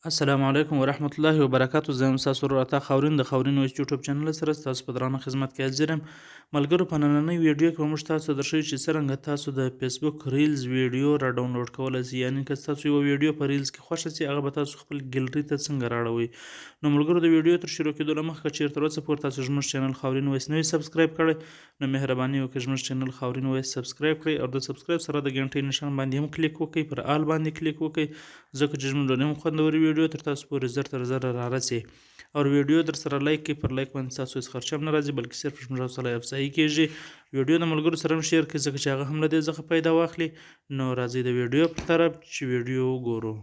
السلام علیکم ورحمت الله وبرکاتو. زه یم ستاسو ورور عطا خاورین د خاورین وایس یوټیوب چینل سره ستاسو په درانه خدمت کې حاضر یم. ملګرو، په نننۍ ویډیو کې به موږ تاسو ته درښیو چې څرنګه تاسو د فیسبوک ریلز ویډیو را ډاونلوډ کولی سئ. یعنې که ستاسو یوه ویډیو په ریلز کې خوښه سي، هغه به تاسو خپل ګیلري ته څنګه رااړوئ. نو ملګرو، د ویډیو تر شروع کېدو نه مخکې که چېرته تر اوسه پورې تاسو زموږ چینل خاورین وایس نه وي سبسکرایب کړی، نو مهرباني وکړئ زموږ چینل خاورین وایس سبسکرایب کړئ او د سبسکرایب سره د ګنټۍ نښان باندې هم کلیک وکړئ، پر آل باندې کلیک وکړئ، ځکه چې زموږ ډېرې هم خوندورې ویډیو تر تاسو پورې زر تر زره رارسي. او ویډیو در سره لایک کړئ، پر لایک باندې ستاسو هېڅ خرچه هم نه راځي، بلکې صرف زموږ حوصله افزایي کېږي. ویډیو د ملګرو سره هم شیر کړئ، ځکه چې هغه هم له دې څخه پیدا واخلي. نو راځئ د ویډیو په طرف چې ویډیو وګورو.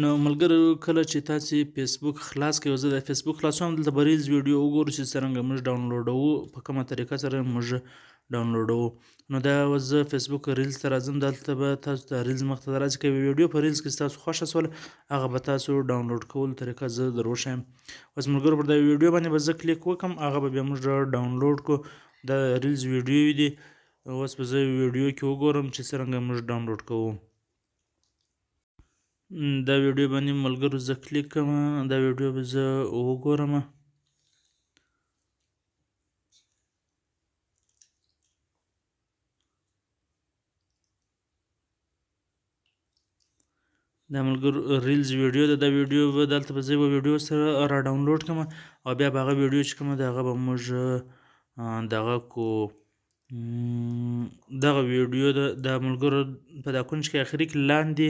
نو ملګرو، کله چې تاسې فیسبوک خلاص کړئ او زه د فیسبوک خلاصوم، دلته به ریلز ویډیو وګورو چې څرنګه موږ ډاونلوډوو، په کومه طریقه سره موږ ډاونلوډوو. نو دا اوس زه فیسبوک ریلز ته راځم. دلته به تاسو ته ریلز مخ ته راسي. که ویډیو په ریلز کې ستاسو خوښه سوله، هغه به تاسو ډاونلوډ کولو طریقه زه در وښیم. اوس ملګرو، پر دا ویډیو باندې به زه کلیک وکړم، هغه به بیا موږ ډاونلوډ کړو. دا ریلز ویډیو دي. اوس به زه ویډیو کې وګورم چې څرنګه موږ ډاونلوډ کوو. دا ویډیو باندې ملګرو زه کلیک کوم، دا ویډیو به زه وګورم. دا ملګرو ریلز ویډیو ده. دا ویډیو به دلته به زه یوه ویډیو سره را ډاونلوډ کړم او بیا به هغه ویډیو چې کومه ده هغه به موږ دغه کو دغه ویډیو ده. دا ملګرو په دا کونج کې اخري کې لاندې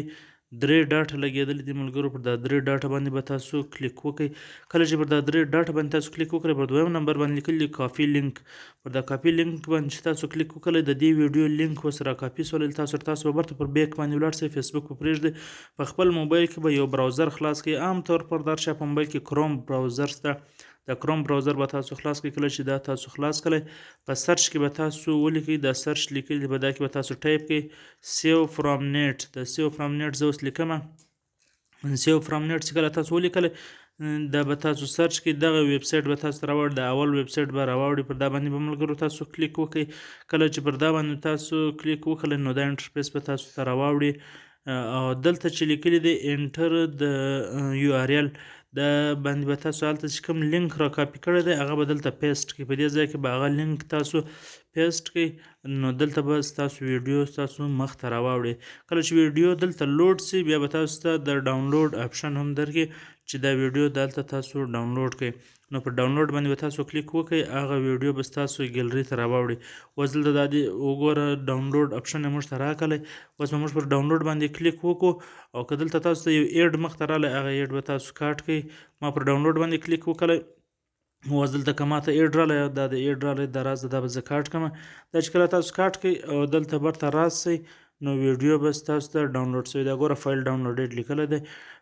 3 ډاټه لګېدلي دي. ملګرو، پر دا 3 ډاټه باندې به تاسو کلیک وکړئ. کله چې پر دا 3 ډاټه باندې تاسو کلیک وکړئ، پر دویم نمبر باندې لیکلي دي کاپي لینک. پر دا کاپي لینک باندې چې تاسو کلیک وکړئ، د دې ویډیو لینک اوس را کاپي سولی. تاسو به برته پر بیک باندې ولاړ شئ، فیسبوک به پرېږدئ. په خپل موبایل کې به یو براوزر خلاص کړئ. عام طور پر دا چا په موبایل کې کروم براوزر شته، دا کروم براوزر به تاسو خلاص کړئ. کله چې دا تاسو خلاص کړئ، په سرچ کې به تاسو ولیکئ، دا سرچ لیکلي په دا کې به تاسو ټایپ کړئ سیو فرام نیټ. دا سیو فرام نیټ زه اوس لیکم. سیو فرام نیټ چې کله تاسو ولیکلی، دا به تاسو سرچ کړئ، دغه ویب سایټ به تاسو ته راوړي. د اول ویب سایټ به راوړي. پر دا باندې به ملګرو تاسو کلیک وکړئ. کله چې پر دا باندې تاسو کلیک وکړئ، نو دا انټرفیس به تاسو ته راوړي. او دلته چې لیکلي دی انټر د یو آر ایل، دا باندې به تاسو هلته چې کوم لینک را کاپي کړی دی هغه به دلته پیسټ کړئ. په دې ځای کې به هغه لینک تاسو پیسټ کړئ، نو دلته به ستاسو ویډیو ستاسو مخ ته راواوړي. کله چې ویډیو دلته لوډ سي، بیا به تاسو ته د ډاونلوډ اپشن هم درکړي چې دا ویډیو دلته تاسو ډاونلوډ کړئ. نو په ډاونلوډ باندې به تاسو کلیک وکړئ، هغه ویډیو به ستاسو ګیلري ته راواوړي. اوس دلته دا دې وګوره ډاونلوډ اپشن یې موږ ته راکړی. اوس به موږ پر ډاونلوډ باندې کلیک وکړو او که دلته تاسو ته یو ایډ مخ ته راغلی، هغه ایډ به تاسو کاټ کړئ. ما پر ډاونلوډ باندې کلیک وکړی. اوس دلته که ماته ایډ راغلی، دا د ایډ راغلی، دا راز دا به زه کاټ کړم. دا چې کله تاسو کاټ کړئ او دلته برته راسئ، نو ویډیو به ستاسو ته ډاونلوډ شوی. دا ګوره فایل ډاونلوډېډ لیکلی دی،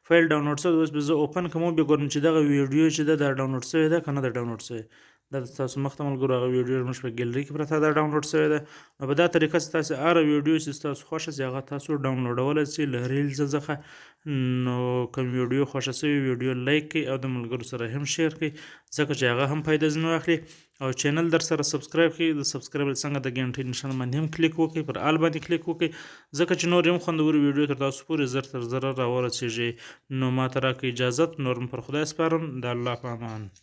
فایل ډاونلوډ شوی. اوس به زه اوپن کړم او بیا ګورم چې دغه ویډیو چې ده دا ډاونلوډ شوی ده که نه ده ډاونلوډ شوی. دا ستاسو مخ ته ملګرو هغه ویډیو زموږ په ګیلري کې پرته ده، ډاونلوډ شوی ده. نو په دا طریقه ستاسو هره ویډیو چې ستاسو خوښه سي هغه تاسو ډاونلوډولی سئ له ریلز څخه. نو کوم ویډیو خوښه سوې ویډیو لایک کړئ او د ملګرو سره هم شیر کړئ، ځکه چې هغه هم فایده ځنې واخلي. او چینل در سره سبسکرایب کړئ. د سبسکرایب څنګه د ګنټۍ نښان باندې هم کلیک وکړئ، پر آل باندې کلیک وکړئ، ځکه چې نور هم خوندورې ویډیو تر تاسو پورې زر تر زره راورسیږي. نو ماته راکړئ اجازت، نور هم پر خدای سپارم. د الله په امان.